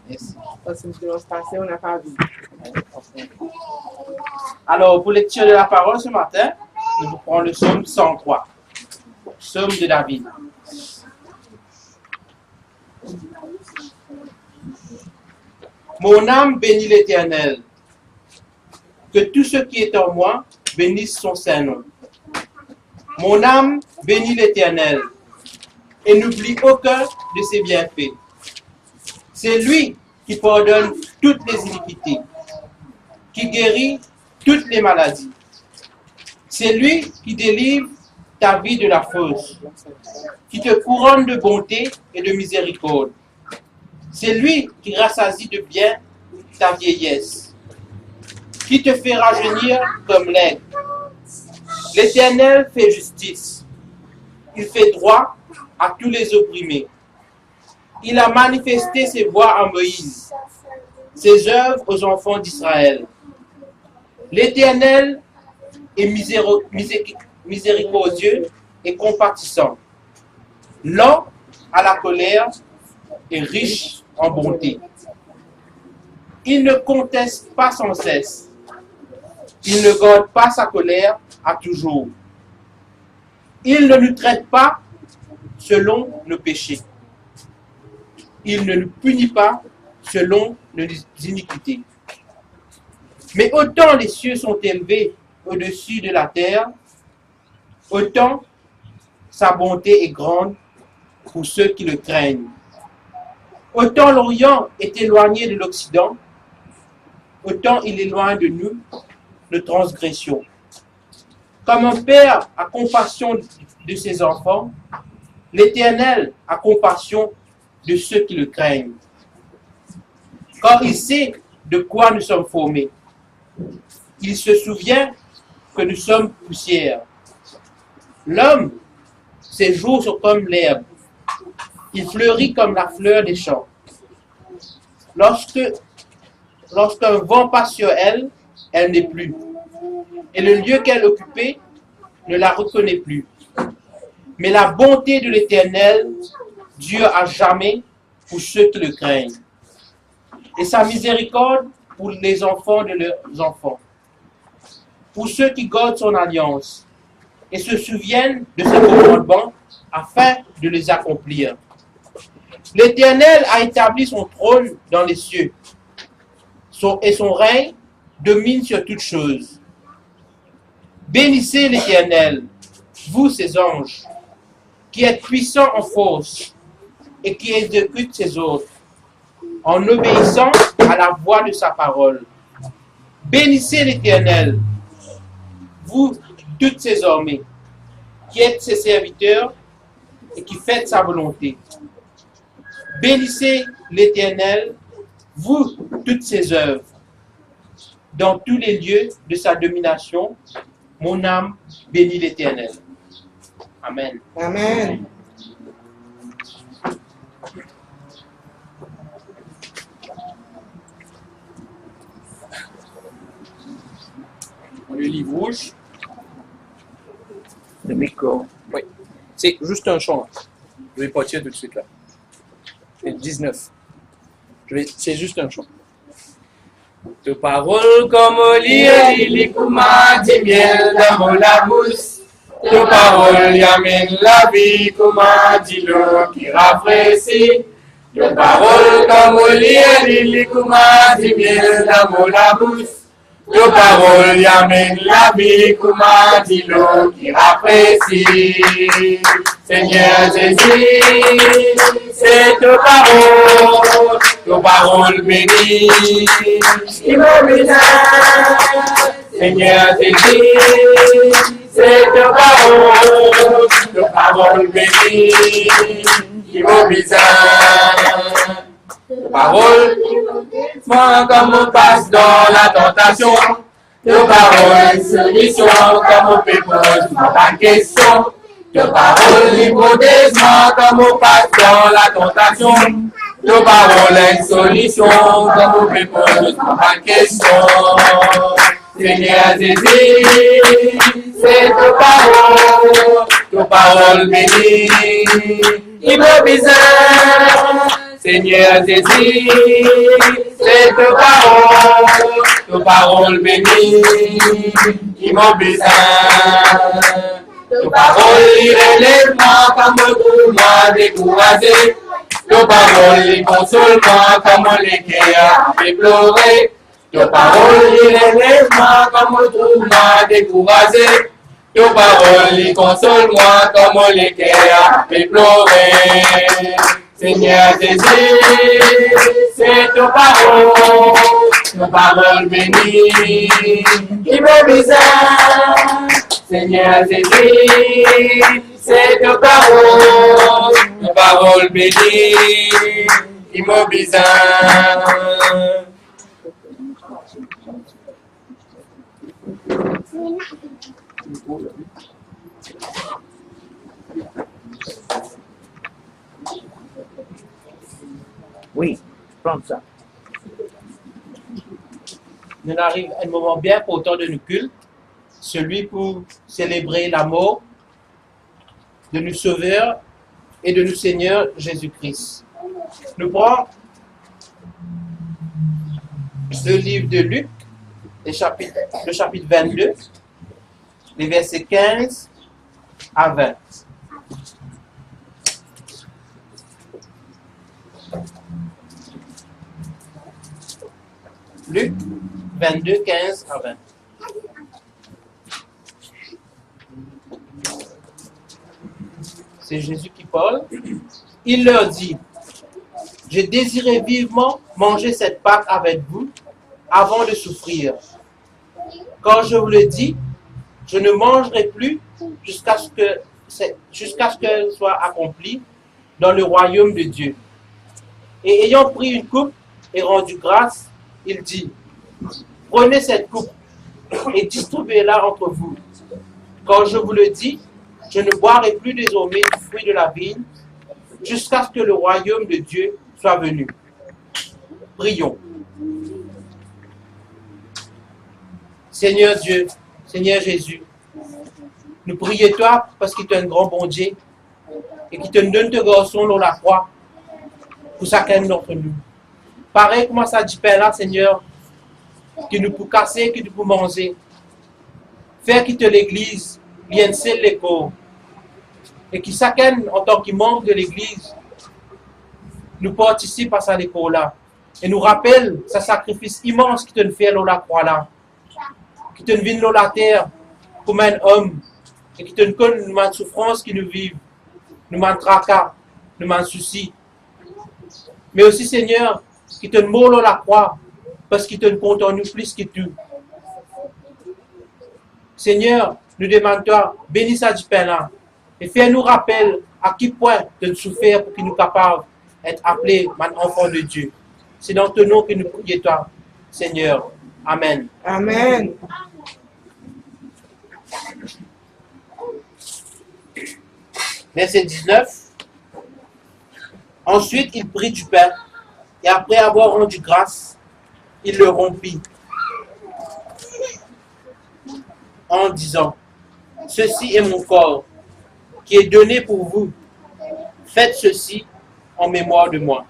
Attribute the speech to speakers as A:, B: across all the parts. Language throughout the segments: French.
A: Merci.
B: Parce que je passé, on n'a pas vu.
A: Alors, pour lecture de la parole ce matin, nous prenons le psaume 103. Psaume de David. Mon âme bénit l'Éternel. Que tout ce qui est en moi bénisse son saint nom. Mon âme bénit l'Éternel et n'oublie aucun de ses bienfaits. C'est lui qui pardonne toutes les iniquités, qui guérit toutes les maladies. C'est lui qui délivre ta vie de la fosse, qui te couronne de bonté et de miséricorde. C'est lui qui rassasie de bien ta vieillesse, qui te fait rajeunir comme l'aigle. L'Éternel fait justice. Il fait droit à tous les opprimés. Il a manifesté ses voies à Moïse, ses œuvres aux enfants d'Israël. L'Éternel est miséricordieux et compatissant, lent à la colère et riche en bonté. Il ne conteste pas sans cesse. Il ne garde pas sa colère à toujours. Il ne nous traite pas selon nos péchés. Il ne nous punit pas selon nos iniquités. Mais autant les cieux sont élevés au-dessus de la terre, autant sa bonté est grande pour ceux qui le craignent. Autant l'Orient est éloigné de l'Occident, autant il éloigne de nous nos transgressions. Comme un père a compassion de ses enfants, l'Éternel a compassion de ceux qui le craignent. Car il sait de quoi nous sommes formés. Il se souvient que nous sommes poussière. L'homme, ses jours sont comme l'herbe. Il fleurit comme la fleur des champs. Lorsqu'un vent passe sur elle, elle n'est plus. Et le lieu qu'elle occupait ne la reconnaît plus. Mais la bonté de l'Éternel dure à jamais pour ceux qui le craignent. Et sa miséricorde pour les enfants de leurs enfants. Pour ceux qui gardent son alliance et se souviennent de ses commandements afin de les accomplir. L'Éternel a établi son trône dans les cieux et son règne domine sur toutes choses. Bénissez l'Éternel, vous ses anges, qui êtes puissants en force et qui exécutent ses ordres, en obéissant à la voix de sa parole. Bénissez l'Éternel, vous toutes ses armées, qui êtes ses serviteurs et qui faites sa volonté. Bénissez l'Éternel, vous toutes ses œuvres, dans tous les lieux de sa domination. Mon âme bénit l'Éternel. Amen.
B: Amen.
C: Le livre rouge.
D: Le micro.
C: Oui. C'est juste un chant. Je vais partir tout de suite là. C'est 19. C'est juste un chant. De paroles comme olivier, l'ikouma, du miel dans la bouche. De paroles y amènent la vie, comme dit l'eau qui rafraîchit. De paroles comme olivier, l'ikouma, du miel dans la bouche. De paroles y amènent la vie, comme dit l'eau qui rafraîchit. Seigneur Jésus, c'est tes paroles bénies, immobilisant. Seigneur Jésus, c'est tes paroles bénies, immobilisant. Parole, moi comme on passe dans la tentation, tes paroles, solution, comme on peut poser ma question. De paroles l'hypothèsement comme on passe dans la tentation. De paroles une solution comme on répond à la question. Seigneur Jésus, c'est tes paroles bénies, immobilisant. Seigneur Jésus, c'est tes paroles bénies, qui m'ont besoin. Tes paroles, ils relèvent-moi quand me trouve moi découragé. Tes paroles, ils consolent-moi quand mon cœur fait pleurer. Tes paroles, ils relèvent-moi quand me trouve moi découragé. Tes paroles, ils consolent-moi quand mon cœur fait pleurer. Seigneur Jésus, c'est tes paroles bénies, qui me besoin. Seigneur Jésus, c'est tes paroles bénies, qui me besoin.
D: Oui, prends ça.
A: Nous arrive un moment bien important de nos cultes, celui pour célébrer la mort de nos sauveurs et de nos Seigneur Jésus-Christ. Nous prenons le livre de Luc, le chapitre 22, les versets 15 à 20. Luc 22, 15 à 20. C'est Jésus qui parle. Il leur dit, « Je désirais vivement manger cette Pâque avec vous avant de souffrir. Quand je vous le dis, je ne mangerai plus jusqu'à ce qu'elle soit accomplie dans le royaume de Dieu. » Et ayant pris une coupe et rendu grâce, il dit, « Prenez cette coupe et distribuez-la entre vous. Quand je vous le dis, je ne boirai plus désormais du fruit de la vigne jusqu'à ce que le royaume de Dieu soit venu. » Prions. Seigneur Dieu, Seigneur Jésus, nous prions toi parce qu'il est un grand bon Dieu et qui te donne tes garçons dans la croix pour chacun d'entre nous. Pareil comme ça dit Père là, Seigneur, qui nous peut casser, qui nous peut manger. Faire quitte l'église, bien seul les corps. Et qui chacun, en tant que membre de l'église, nous participe à ça l'école là. Et nous rappelle ce sacrifice immense qui te fait dans la croix là. Qui te vient dans la terre comme un homme. Et qui te connaît une souffrance qui nous vivent. Nous m'en tracas, nous m'en soucis. Mais aussi, Seigneur, qui te mort dans la croix, parce qu'il te compte en nous plus que tout. Seigneur, nous demandons toi, bénis ça du pain là, et fais-nous rappel à qui point de souffrir pour qu'il nous capable d'être appelés enfants de Dieu. C'est dans ton nom que nous prions toi, Seigneur. Amen.
B: Amen.
A: Verset 19. Ensuite, il prit du pain, et après avoir rendu grâce, il le rompit, en disant, « Ceci est mon corps, qui est donné pour vous. Faites ceci en mémoire de moi. »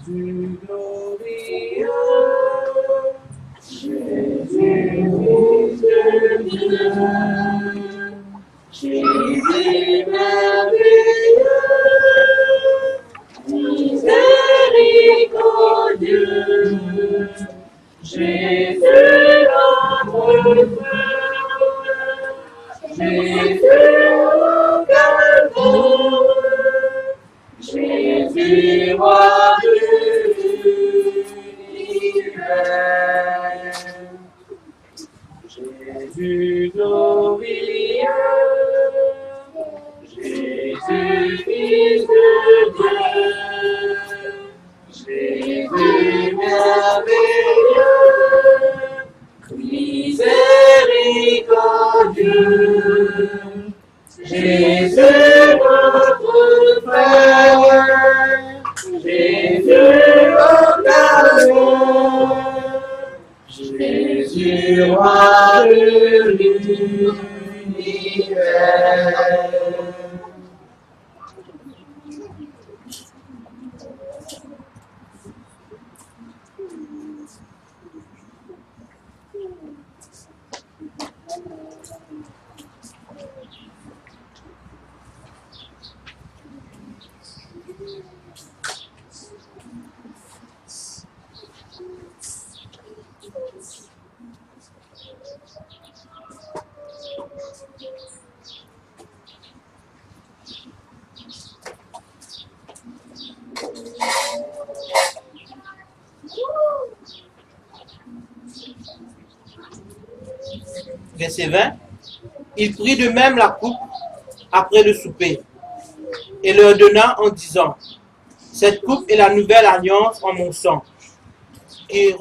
A: Jésus glorieux, Jésus fils de Dieu, Jésus merveilleux, miséricordieux, Jésus notre Frère, Jésus au Calvaire, Jésus roi de l'univers, Jésus glorieux, Jésus fils de Dieu, Jésus merveilleux, miséricordieux, Jésus notre Frère, Jésus au Calvaire, Jésus roi de
C: l'univers.
A: Verset 20. Il prit de même la coupe après le souper et leur donna en disant: cette coupe est la nouvelle alliance en mon sang, qui